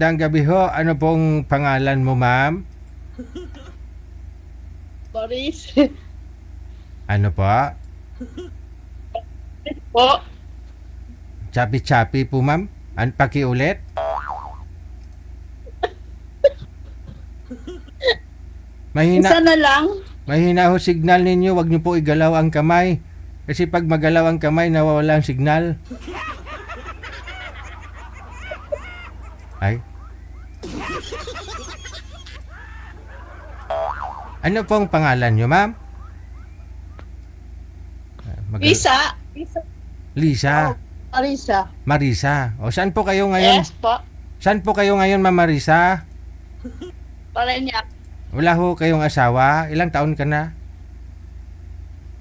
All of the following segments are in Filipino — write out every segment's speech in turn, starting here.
Magandang gabi ho. Ano pong pangalan mo, ma'am? Boris. Ano po? Po. Chapi-chapi po, ma'am? Pakiulit? Isa Mahina, na lang. mahina ho signal ninyo. Huwag niyo po igalaw ang kamay. Kasi pag magalaw ang kamay, nawawala ang signal. Ay. Ano pong pangalan niyo, ma'am? Isa. Lisa. Marisa. Marisa. O, saan po kayo ngayon? Yes po. Saan po kayo ngayon, ma'am Marisa? Parañaque. Wala ho kayong asawa? Ilang taon ka na?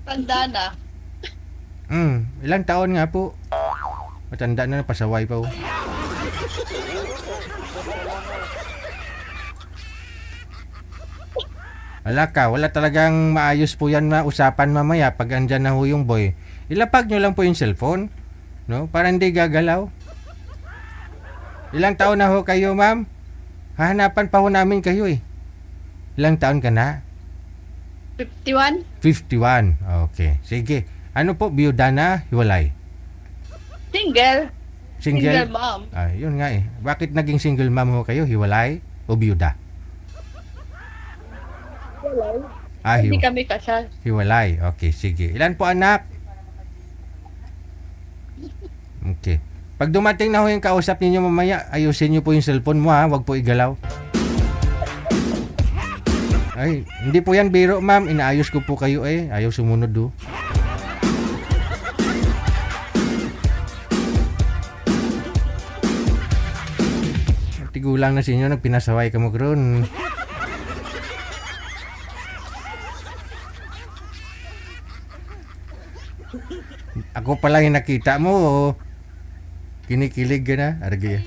Tanda na. Ilang taon nga po? Matanda na, pasaway pa ho. Wala talagang maayos po yan na usapan mamaya pag andyan na ho yung boy. Ilapag nyo lang po yung cellphone, no? Para hindi gagalaw. Ilang taon na ho kayo, ma'am? Hahanapan pa ho namin kayo eh. Ilang taon ka na? 51. 51. Okay. Sige. Ano po, biyuda na, hiwalay? Single. Single? mom. Yun nga eh. Bakit naging single mom ho kayo? Hiwalay o biyuda? Hindi kami kasal. Hiwalay. Okay, sige. Ilan po anak? Okay. Pag dumating na ho yung kausap ninyo mamaya, ayusin nyo po yung cellphone mo ha. Huwag po igalaw. Ay, hindi po yan biro ma'am. Inaayos ko po kayo eh. Ayaw sumunod do. Tigulang na sa inyo. Nagpinasaway ka mo gron. Ako pala yung nakita mo. Kinikilig ka na. Argi.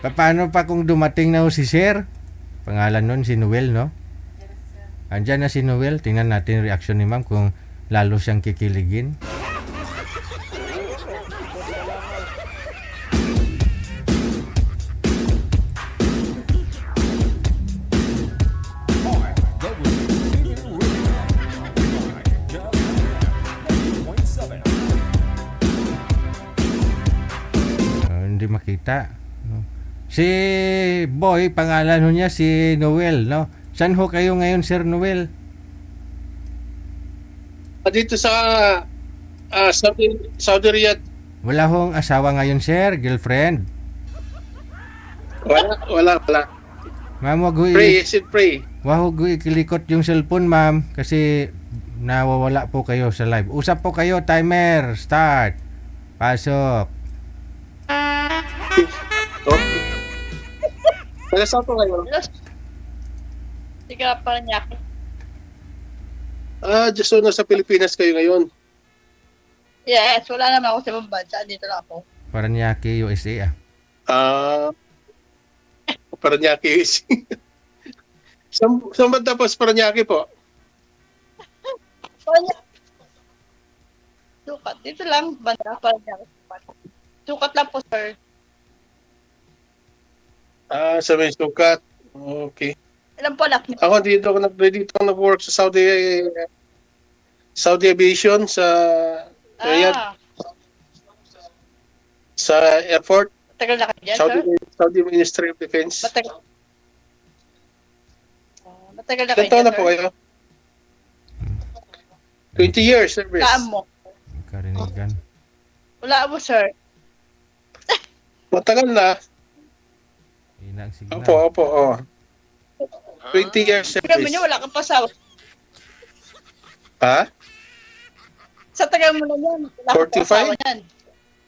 Paano pa kung dumating na ho si Sir? Pangalan nun si Noel, no? Andyan na si Noel. Tingnan natin yung reaction ni ma'am kung lalo siyang kikiligin. Hindi makita. No? Si Boy, pangalan ho niya si Noel, no? Saan ho kayo ngayon, Sir Noel? Dito sa Saudi Riyadh. Wala hong asawa ngayon, Sir? Girlfriend? Wala. Ma'am, wag ho Pray, said pray. wag ho ikilikot yung cellphone, ma'am, kasi nawawala po kayo sa live. Usap po kayo, timer, start. Pasok. Taga saan po kayo? Sige ka Parañaque. Just so nasa Pilipinas kayo ngayon. Yes, wala naman ako sa ibang bansa. Dito lang ako. Parañaque, USA Parañaque is. Saan ba tapos Parañaque po? Parañaque. Sukat. Dito lang. Banda. Parañaque. Sukat lang po, sir. Sa may Sukat. Okay. Ilan po anak niyo? Ako dito ako nag-work sa Saudi Aviation sa Riyadh, sa airport. Matagal na kayo dyan, sir? Saudi Ministry of Defense. Matagal. Matagal na Ilan kayo taon dyan, na po sir? kayo? 20 years service. Saan mo? Karinigan. Wala mo, sir. Matagal na. Ina ang signal. Opo. 20 years Tagal mo service. niya, wala kang pasawa. Ha? Sa tagal mo na yan, wala kang 45? pasawa yan.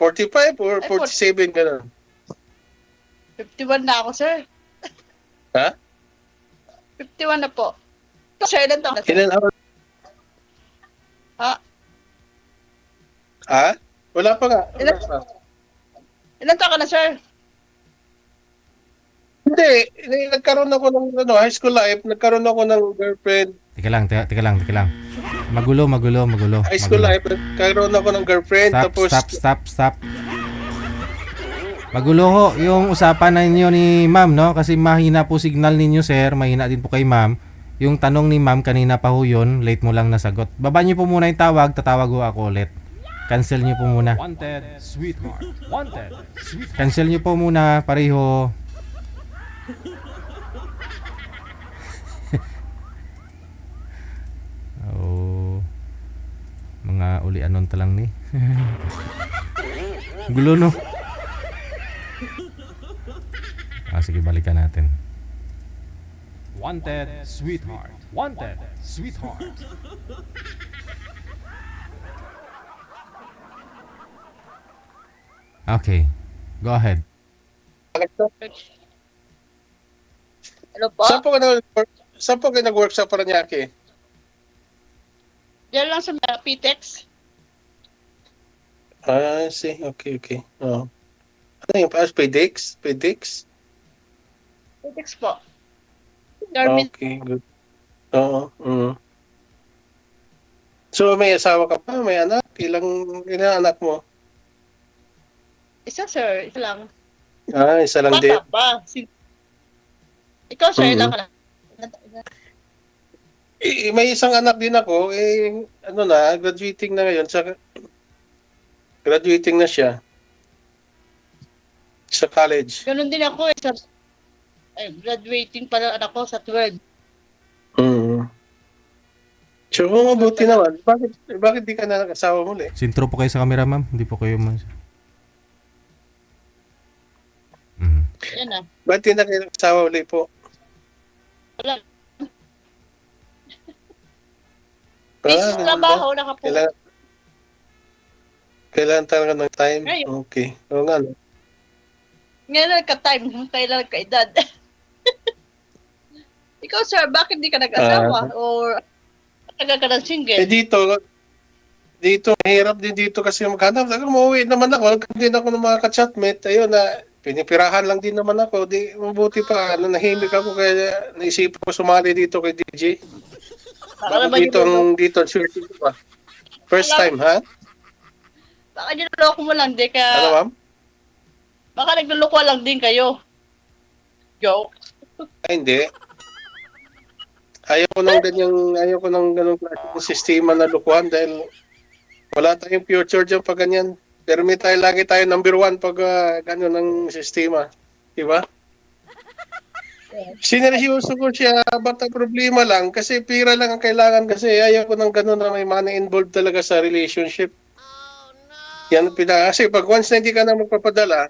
45 or 47 ganun? 51 na ako, sir. Ha? 51 na po. Sir, ilan taon na, sir? Ilan ako? Ha? Ha? Wala pa nga. Ilan taon ka na, sir? Hindi. Nagkaroon ako ng high school life. Nagkaroon ako ng girlfriend. Teka lang. Magulo. High school life. Nagkaroon ako ng girlfriend. Tapos Stop. Magulo ho yung usapan ninyo ni ma'am, no? Kasi mahina po signal ninyo, sir. Mahina din po kay ma'am. Yung tanong ni ma'am, kanina pa ho yun. Late mo lang nasagot. Baba niyo po muna yung tawag. Tatawag ho ako ulit. Cancel niyo po muna. Wanted, sweetheart. Wanted, sweetheart. Cancel niyo po muna, pareho. Oh. Mga uli anon talang ni. Gulo no. Sige, balikan natin. Wanted, sweetheart. Wanted, sweetheart. Okay. Go ahead. Ano po? Saan po kayo nag-work sa Paranaque? Diyan lang sa PTEX. See. Okay. Oh. Ano yung PDX? PDX? PTEX po. Garment. Okay, good. Oo. So, may asawa ka pa? May anak? Ilang anak mo? Isa, sir. Isa lang. Isa lang din. Bata pa. Ikaw, sir, Mhm. ilang ka na? May isang anak din ako, graduating na ngayon. Graduating na siya. Sa college. Ganun din ako eh. Graduating pa lang anak ko sa 12. So, kung mabuti naman, bakit di ka na nag-asawa muli? Sintro po kayo sa camera, ma'am. Hindi po kayo Mhm. Yan na. Bakit di na kayo nag-asawa muli po? Wala. Busy sa trabaho, nakapo. Kailangan talaga ng time? Ngayon. Okay. Oo nga, no? Ngayon lang ka-time, kailan ka-edad. Ikaw, sir, bakit di ka nag-asawa? Or tagal ka ng single? Dito, mahirap din dito kasi maghanap. Umuwi naman ako, din ako ng mga ka-chatmate. Ayun na, pinipirahan lang din naman ako. Di, mabuti pa, nahimik ako kaya naisip ko sumali dito kay DJ. Baka naman Dito, sure ko pa. First time, ha? Baka niloloko mo lang, di ka... Ano, ma'am? Baka nagluloko lang din kayo. Joke. Ay, hindi. Ayaw ko ng ganong klaseng sistema na lukuhan dahil wala tayong future dyan pag ganyan. Pero lagi tayo number 1 pag gano'n ng sistema. Diba? Sineryoso ko siya, bata problema lang kasi pira lang ang kailangan kasi ayaw ko ng gano'n na may money involved talaga sa relationship. Yan kasi pag once na hindi ka na magpapadala,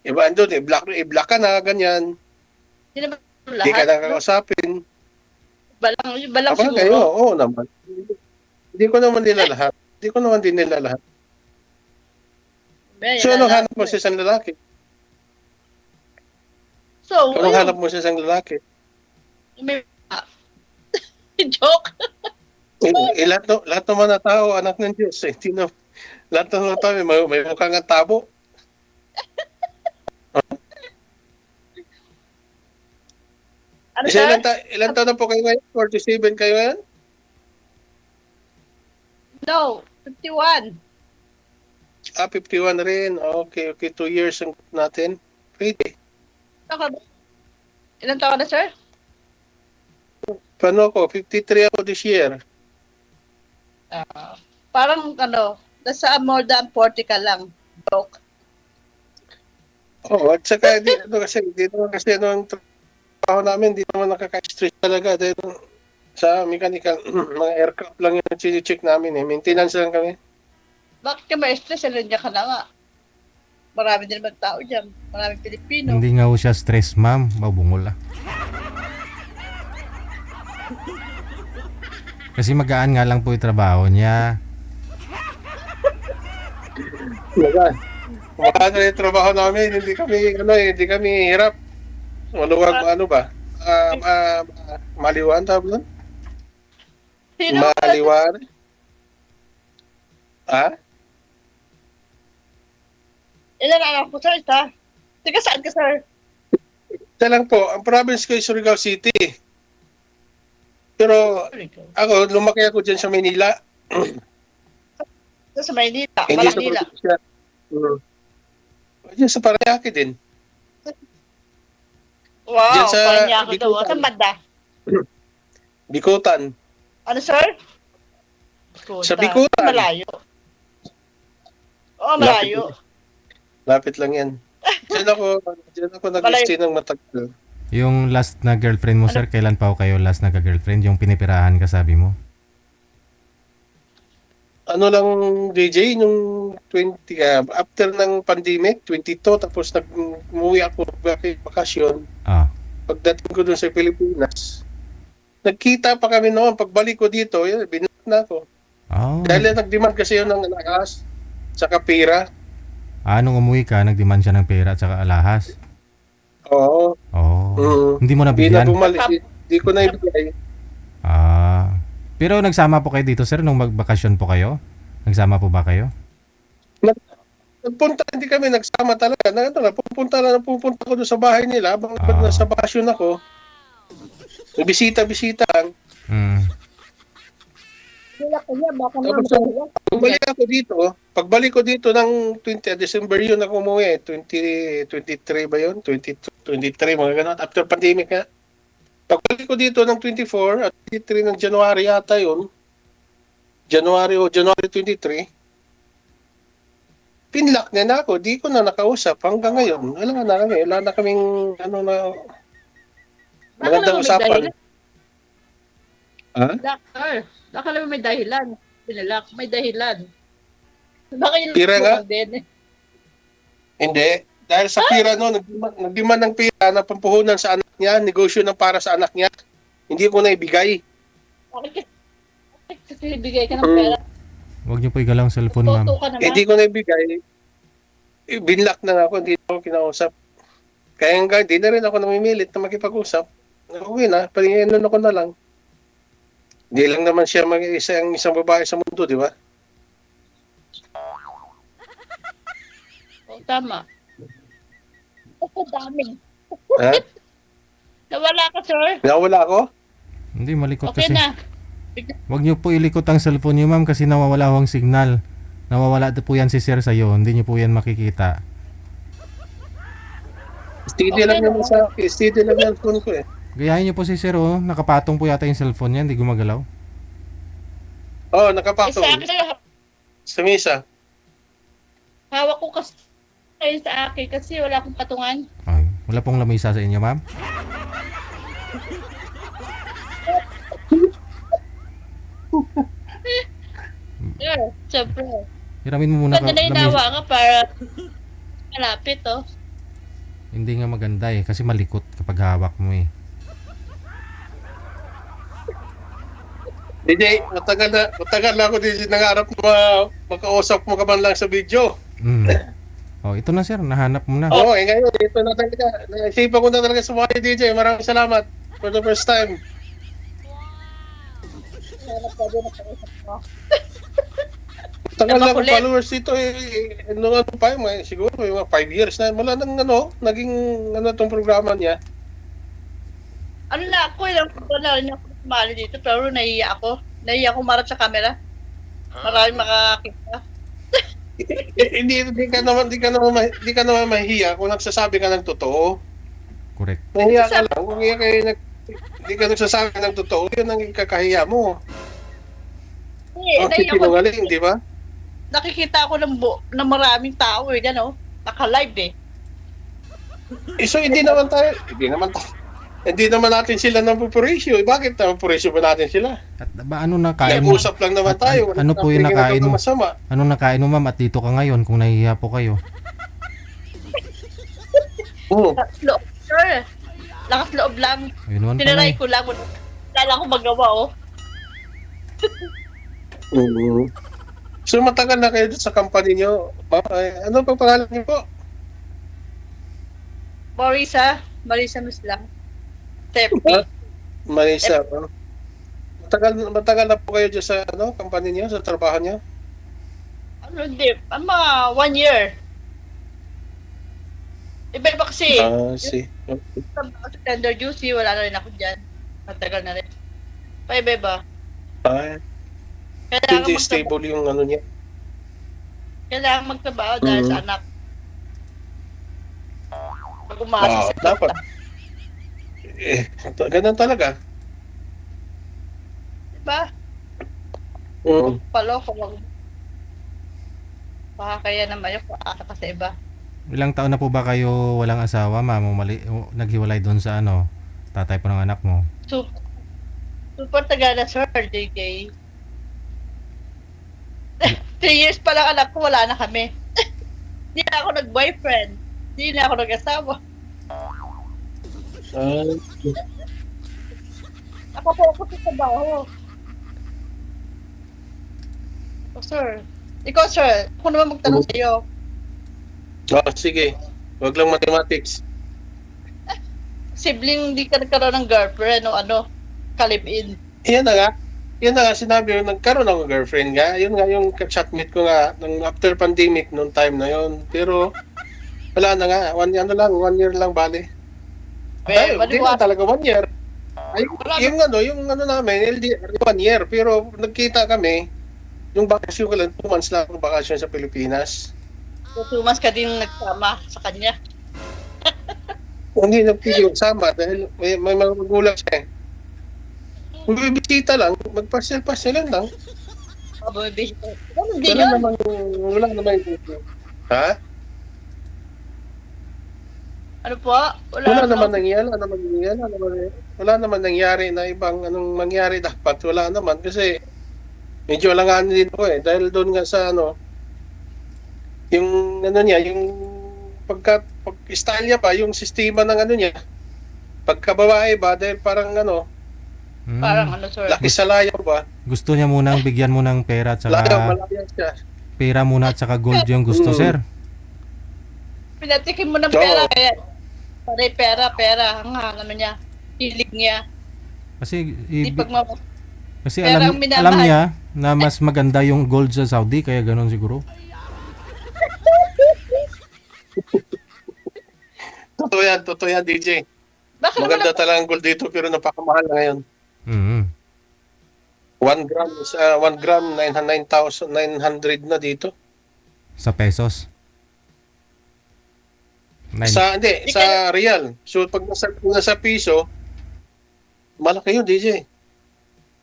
iba andun, i-block ka na, ganyan. Hindi naman Hindi ka lahat. na kakausapin. Balang Aba, siguro. kayo, oo naman. Hindi ko naman din nila lahat. So, anong hanap mo sa isang lalaki? So, Anong hanap mo sa isang lalaki? may... Joke. Lahat naman na tao, anak ng Diyos. Hindi na, lahat naman na tao, may mukhang ang tabo. Ano, sir? Ilan taon na po kayo ngayon? 47 kayo ngayon? No, 51. 51 rin. Okay. 2 years natin. Pwede. Ilan taon ka na, sir? Paano ako? 53 ako this year. Parang, nasa more than 40 ka lang. Joke. At saka, dito kasi ang trabaho namin, di naman nakaka-stress talaga. Dahil sa mechanical, mga aircraft lang yung check namin. Maintenance lang kami. Bakit ka ma-stress? Nandiyan ka na nga. Marami din naman tao dyan. Maraming Pilipino. Hindi nga ho siya stress, ma'am. Mabungol ah. Kasi magaan nga lang po yung trabaho niya. Magaan na yung trabaho namin. Hindi kami hirap. Maluwag, maliwan tawag doon? Sino? Maliwan. Ha? Ilan anak ko, sir? Teka, saan ka, sir? Ito lang po, ang province ko ay Surigao City. Pero ako, lumaki ako dyan sa Manila. Sa Maynila. Hindi sa Manila. probinsya. Diyan sa Paranaque din. Wow, Diyan sa parang niya ako daw. Bikutan. Saan banda? Bikutan. Ano, sir? Sa Bikutan. Malayo. Oo, malayo. Lapit lang yan. Diyan ako nag-stay ng matagal. Yung last na girlfriend mo, sir, kailan pa ho kayo last nagka-girlfriend? Yung pinipirahan ka, sabi mo? Ano lang, DJ, nung 20, after ng pandemic, 22, tapos umuwi ako bakasyon. Ah. Pagdating ko dun sa Pilipinas, nagkita pa kami noon. Pagbalik ko dito, binak na ako. Oh. Dahil nag-demand kasi yun ng alahas, saka pira. Nung umuwi ka, nag-demand siya ng pera at saka alahas. Oo. Oh. Hindi mo Hindi na nabigyan? bumalik. Hindi ko na ibigay. Pero nagsama po kayo dito, sir, nung magbakasyon po kayo? Nagsama po ba kayo? Nagpunta, hindi kami nagsama talaga. Pupunta ko doon sa bahay nila. Habang nasa bakasyon ako, bisita-bisita lang. Wala kanya, baka Tapos, pagbalik ko dito ng 20 December yun ako umuwi. 2023 ba yun? 23, mga ganun. After pandemic nga. Pagbalik ko dito ng 24 at 23 ng January yata yun. January 23. Pinlock niya na ako. Di ko na nakausap hanggang ngayon. Wala na kaming magandang usapan. Baka naman may dahilan. Pinalak, may dahilan. Baka yung Pira nga? din. Hindi. Dahil sa pira no, nagdemand ng pira na pampuhunan sa anak niya, negosyo ng para sa anak niya. Hindi ko na ibigay. Bakit kasi bigay ka ng pera? Huwag niyo po igalaw ang cellphone, ma'am. Toto ka naman. Hindi ko na ibigay. Binlock na nga ako, hindi na ako kinausap. Kaya nga, hindi na rin ako namimilit na makipag-usap. Okay na, palinginan ako na lang. Hindi lang naman siya isang babae sa mundo, di ba? Oh, tama. Ang dami. Ha? Nawala ka, sir. Nawala ako? Hindi, malikot Okay kasi. na. Huwag niyo po ilikot ang cellphone niyo, ma'am, kasi nawawala ho ang signal. Nawawala po yan si sir sa'yo. Hindi niyo po yan makikita. Steady lang naman sa akin. Steady lang yung phone ko eh. Gayahin niyo po si sir, oh. Nakapatong po yata yung cellphone niya. Hindi gumagalaw. Oo, Isa nakapatong. akin, Sa misa. hawak ko kasi sa akin kasi wala akong patungan. Ay, wala pong lamisa sa inyo, ma'am. Sir, siyempre. Hiramin mo muna Ganda na hinawa ka para malapit, oh. Hindi nga maganda eh. Kasi malikot kapag hawak mo eh. DJ, matagal na ako DJ nangarap na makausap mo ka man lang sa video. Oh, ito na sir. Nahanap mo na. Oo, ngayon, ito na talaga. Naisipan ko na talaga sa mga DJ. Maraming salamat for the first time. Tagal na akong followers dito eh. Nung ano pa yung siguro yung mga 5 years na. Mula nang naging tong programa niya. Ano na ako, wala rin ako sumali dito, pero nahiya ako. Nahiya ako marap sa camera. Maraming makakita. Hindi ka naman mahihiya kung nagsasabi ka ng totoo. Correct. Nahiya ka lang. Kung hindi ka nagsasabi ng totoo, yun ang ikakahiya mo. Nahiya ako. Sinungaling, di ba? Nakikita ako ng maraming tao eh, gano? Naka-live eh. So hindi naman natin sila ng pupurisyo. Bakit na pupurisyo ba natin sila? At ba ano nakain mo? Nag-usap lang naman tayo. Ano po yung nakain mo? Masama. Anong nakain mo, ma'am? At dito ka ngayon kung nahihiya po kayo. Oo. Lakas loob, sir. Lakas loob lang. Ayun naman pala Tinaray eh. ko lang. Wala lang ako magawa, oh. So matagal na kayo sa company nyo. Ano pang pangalan niyo po? Marisa Muslang. Tepi. Marisa. Matagal na po kayo dyan sa company niyo, sa trabaho niyo? Ano, hindi. Mga 1 year. Iba-iba kasi. See. Sa tender juicy, wala na rin ako dyan. Matagal na rin. Pa-iba-iba. Kailangan Hindi stable yung ano niya. Kailangan magtrabaho dahil sa anak. Pag umasa sa dapat. Ganun talaga. Diba? Mm. Paloko, wag. Baka kaya naman yung paasa ka sa iba. Ilang taon na po ba kayo walang asawa, ma'am? O naghiwalay doon sa ano, tatay po ng anak mo? Super, super taga na, sir, JJ. 3 years pa lang anak ko, wala na kami. Hindi na ako nag-boyfriend. Hindi na ako nag-asawa. Ako po ako sa trabaho. Oh, sir. Ikaw, sir. Ako naman magtanong sa iyo. Sige. Wag lang mathematics. Sibling hindi ka nagkaroon ng girlfriend o ano, kalib-in. Yan na nga. Yan na nga sinabi yung nagkaroon ako ng girlfriend nga. Yun nga yung chatmate ko nga nung after pandemic nung time na yun. Pero wala na nga. 1 year lang bali. Ay, hindi na talaga 1 year. Ay, yung ano namin, LDR, 1 year. Pero nagkita kami, yung bakasyon ko lang, 2 months lang ako bakasyon sa Pilipinas. So, 2 months ka din nagsama sa kanya. Hindi nagpili sama dahil may mga magulang siya eh. Kung bibisita lang, magpasyal-pasyalan lang. Bumibisita. Hindi yun. Wala naman ha? Ano po? Wala naman nangyari na ibang anong mangyari dapat. Wala naman kasi medyo alanganin din ko eh. Dahil doon nga sa ano, yung ano niya, yung style niya pa, yung sistema ng ano niya, pagkababae ba, dahil parang ano, Parang ano, sir. laki sa layaw ba? Gusto niya munang bigyan mo ng pera at saka Malayo siya. pera muna at saka gold yung gusto, sir. Pinatikim mo ng pera kaya pera. Ang naman niya. Hilig niya. Kasi Di kasi pera alam ang minamahal. alam niya na mas maganda yung gold sa Saudi kaya ganoon siguro. Totoo yan, DJ. Bakit Maganda naman talaga ang gold dito pero napakamahal na ngayon. Mhm. 1 gram is 1 gram 9,900 na dito. Sa pesos. Sa real. So pag nasa piso, malaki yun, DJ.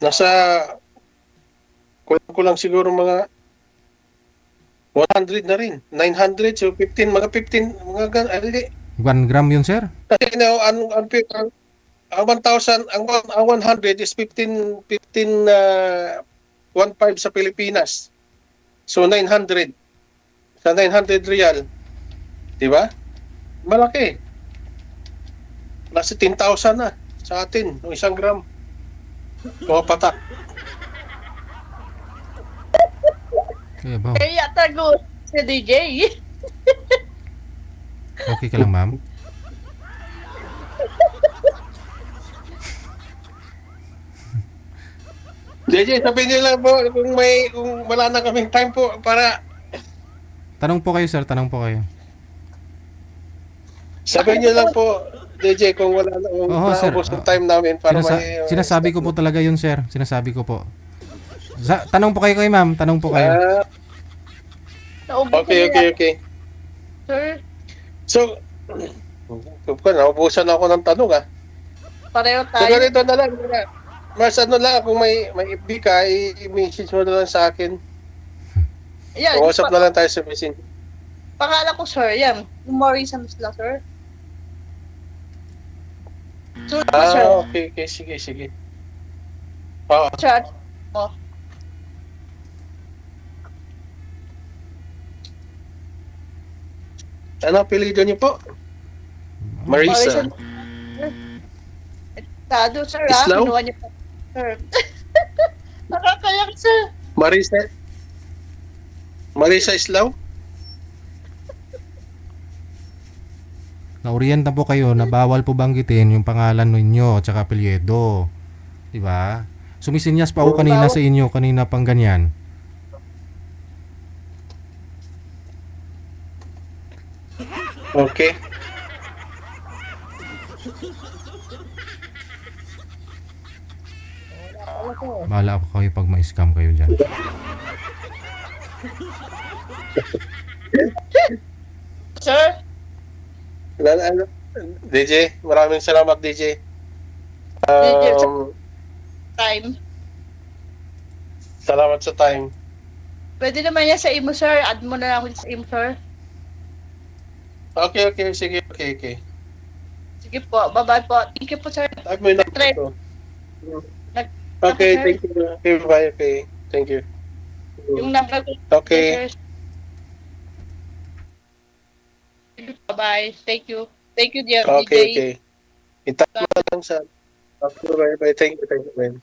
Nasa kulang siguro mga 100 na rin. 900 so 15 mga 15 mga hindi. 1 gram yun, sir? Kasi ang 1,000 ang 100 is 15 1.5 sa Pilipinas. So 900. Sa 900 real. 'Di ba? Malaki. Nasa 10,000 na sa atin, ng 1 gram. Mga patak. Kaya ba? kaya tago si DJ? Okay ka lang, ma'am? JJ, sabihin niyo lang po kung wala na kaming time po para Tanong po kayo, sir. Tanong po kayo. sabihin niyo lang po DJ kung wala na Sir. naubos yung time namin para Sinasabi ko po talaga yun, sir. Sinasabi ko po. Tanong po kayo kay ma'am. Tanong po kayo. Naubos Okay. Sir, So, naubusan ako ng tanong ah. pareho So, tayo. ganito na lang. Mas ano lang, kung may FB ka, i-message mo na lang sa akin. Yan, Usap na lang tayo sa messenger. pangalan ko, sir. Yan. Yung Morrisons lang, sir. So, sir. Okay. Sige. Oo. Chat mo. Ano apelido niyo po? Marisa. Tado, sir, Islaw? Kinuha niyo pa. Sir. Nakakayak, sir. Marisa Islaw? Naorienta po kayo na bawal po banggitin yung pangalan ninyo at saka apelyido. Diba? Sumisinyas pa ako kanina sa inyo, kanina pang ganyan. Okay. Bahala ako kayo pag ma-scam kayo dyan. Sir, DJ, maraming salamat, DJ. DJ, Um, time. salamat sa time. Pwede naman yan sa imo, sir. Add mo na lang ako sa imo, sir. Okay, sige, okay. Sige po. Bye-bye po. Thank you po, sir. Type mo yung number Nag-try. ko. Nag- Okay, sir. thank you. Okay, bye, okay. Thank you. Yung number ko. Okay. Sir. Bye-bye. Thank you. Thank you, dear DJ. Okay. Itype mo na lang sa... Okay, bye. Thank you, man.